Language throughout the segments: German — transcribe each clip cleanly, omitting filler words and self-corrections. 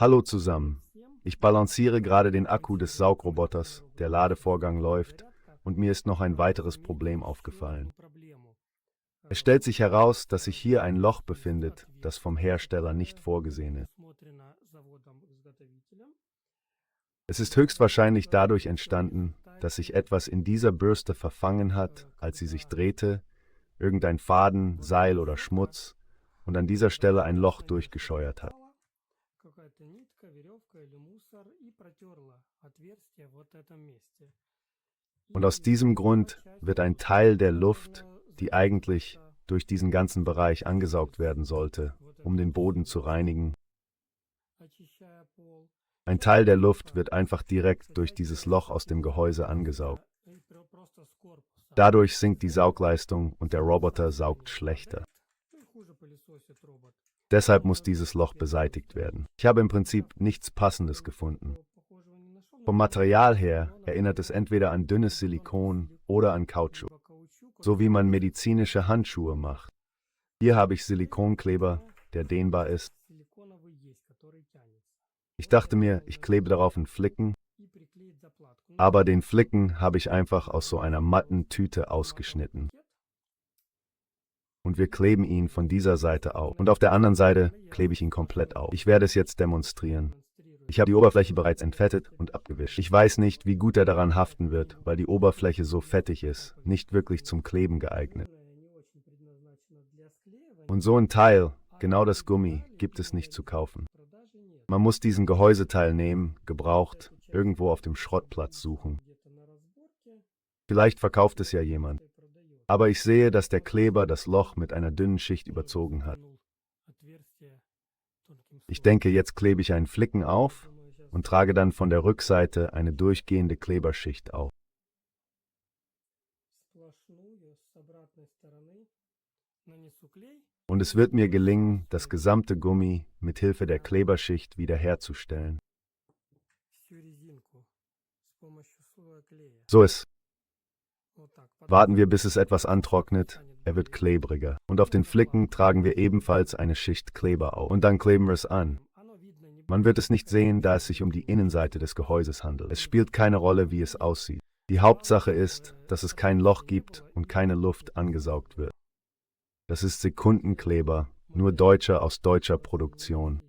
Hallo zusammen. Ich balanciere gerade den Akku des Saugroboters, der Ladevorgang läuft, und mir ist noch ein weiteres Problem aufgefallen. Es stellt sich heraus, dass sich hier ein Loch befindet, das vom Hersteller nicht vorgesehen ist. Es ist höchstwahrscheinlich dadurch entstanden, dass sich etwas in dieser Bürste verfangen hat, als sie sich drehte, irgendein Faden, Seil oder Schmutz, und an dieser Stelle ein Loch durchgescheuert hat. Und aus diesem Grund wird ein Teil der Luft, die eigentlich durch diesen ganzen Bereich angesaugt werden sollte, um den Boden zu reinigen, ein Teil der Luft wird einfach direkt durch dieses Loch aus dem Gehäuse angesaugt. Dadurch sinkt die Saugleistung und der Roboter saugt schlechter. Deshalb muss dieses Loch beseitigt werden. Ich habe im Prinzip nichts Passendes gefunden. Vom Material her erinnert es entweder an dünnes Silikon oder an Kautschuk, so wie man medizinische Handschuhe macht. Hier habe ich Silikonkleber, der dehnbar ist. Ich dachte mir, ich klebe darauf einen Flicken, aber den Flicken habe ich einfach aus so einer matten Tüte ausgeschnitten. Und wir kleben ihn von dieser Seite auf. Und auf der anderen Seite klebe ich ihn komplett auf. Ich werde es jetzt demonstrieren. Ich habe die Oberfläche bereits entfettet und abgewischt. Ich weiß nicht, wie gut er daran haften wird, weil die Oberfläche so fettig ist, nicht wirklich zum Kleben geeignet. Und so ein Teil, genau das Gummi, gibt es nicht zu kaufen. Man muss diesen Gehäuseteil nehmen, gebraucht, irgendwo auf dem Schrottplatz suchen. Vielleicht verkauft es ja jemand. Aber ich sehe, dass der Kleber das Loch mit einer dünnen Schicht überzogen hat. Ich denke, jetzt klebe ich einen Flicken auf und trage dann von der Rückseite eine durchgehende Kleberschicht auf. Und es wird mir gelingen, das gesamte Gummi mit Hilfe der Kleberschicht wiederherzustellen. So ist. Warten wir, bis es etwas antrocknet. Er wird klebriger. Und auf den Flicken tragen wir ebenfalls eine Schicht Kleber auf. Und dann kleben wir es an. Man wird es nicht sehen, da es sich um die Innenseite des Gehäuses handelt. Es spielt keine Rolle, wie es aussieht. Die Hauptsache ist, dass es kein Loch gibt und keine Luft angesaugt wird. Das ist Sekundenkleber, nur deutscher aus deutscher Produktion.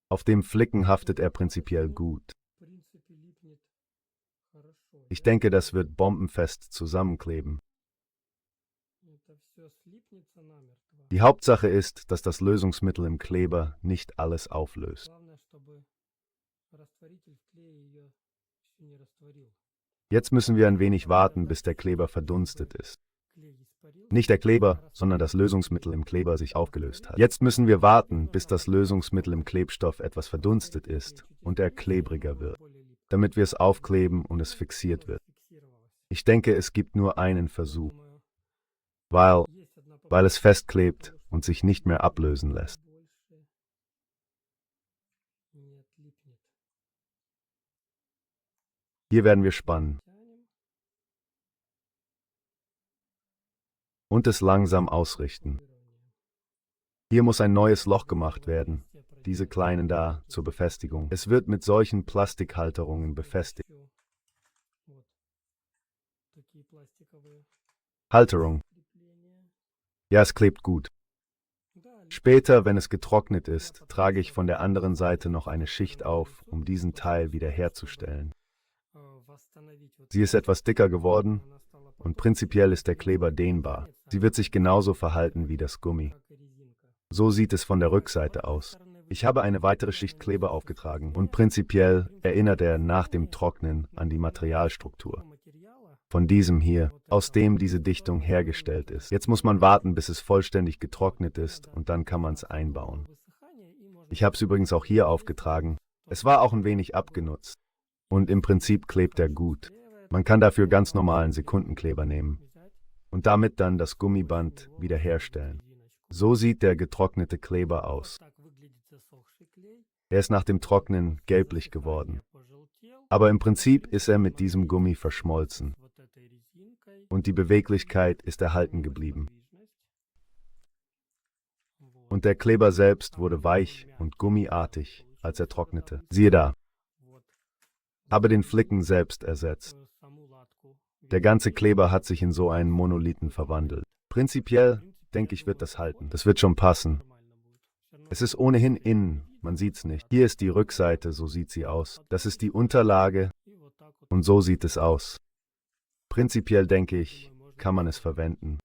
Auf dem Flicken haftet er prinzipiell gut. Ich denke, das wird bombenfest zusammenkleben. Die Hauptsache ist, dass das Lösungsmittel im Kleber nicht alles auflöst. Jetzt müssen wir ein wenig warten, bis der Kleber verdunstet ist. Nicht der Kleber, sondern das Lösungsmittel im Kleber sich aufgelöst hat. Jetzt müssen wir warten, bis das Lösungsmittel im Klebstoff etwas verdunstet ist und er klebriger wird, damit wir es aufkleben und es fixiert wird. Ich denke, es gibt nur einen Versuch, weil es festklebt und sich nicht mehr ablösen lässt. Hier werden wir spannen und es langsam ausrichten. Hier muss ein neues Loch gemacht werden, diese kleinen da, zur Befestigung. Es wird mit solchen Plastikhalterungen befestigt. Halterung. Ja, es klebt gut. Später, wenn es getrocknet ist, trage ich von der anderen Seite noch eine Schicht auf, um diesen Teil wiederherzustellen. Sie ist etwas dicker geworden und prinzipiell ist der Kleber dehnbar. Sie wird sich genauso verhalten wie das Gummi. So sieht es von der Rückseite aus. Ich habe eine weitere Schicht Kleber aufgetragen und prinzipiell erinnert er nach dem Trocknen an die Materialstruktur. Von diesem hier, aus dem diese Dichtung hergestellt ist. Jetzt muss man warten, bis es vollständig getrocknet ist und dann kann man es einbauen. Ich habe es übrigens auch hier aufgetragen. Es war auch ein wenig abgenutzt und im Prinzip klebt er gut. Man kann dafür ganz normalen Sekundenkleber nehmen und damit dann das Gummiband wiederherstellen. So sieht der getrocknete Kleber aus. Er ist nach dem Trocknen gelblich geworden. Aber im Prinzip ist er mit diesem Gummi verschmolzen. Und die Beweglichkeit ist erhalten geblieben. Und Und der Kleber selbst wurde weich und gummiartig, als er trocknete. Siehe da, habe den Flicken selbst ersetzt. Der ganze Kleber hat sich in so einen Monolithen verwandelt. Prinzipiell, denke ich, wird das halten. Das wird schon passen. Es ist ohnehin innen, man sieht's nicht. Hier ist die Rückseite, so sieht sie aus. Das ist die Unterlage und so sieht es aus. Prinzipiell denke ich, kann man es verwenden.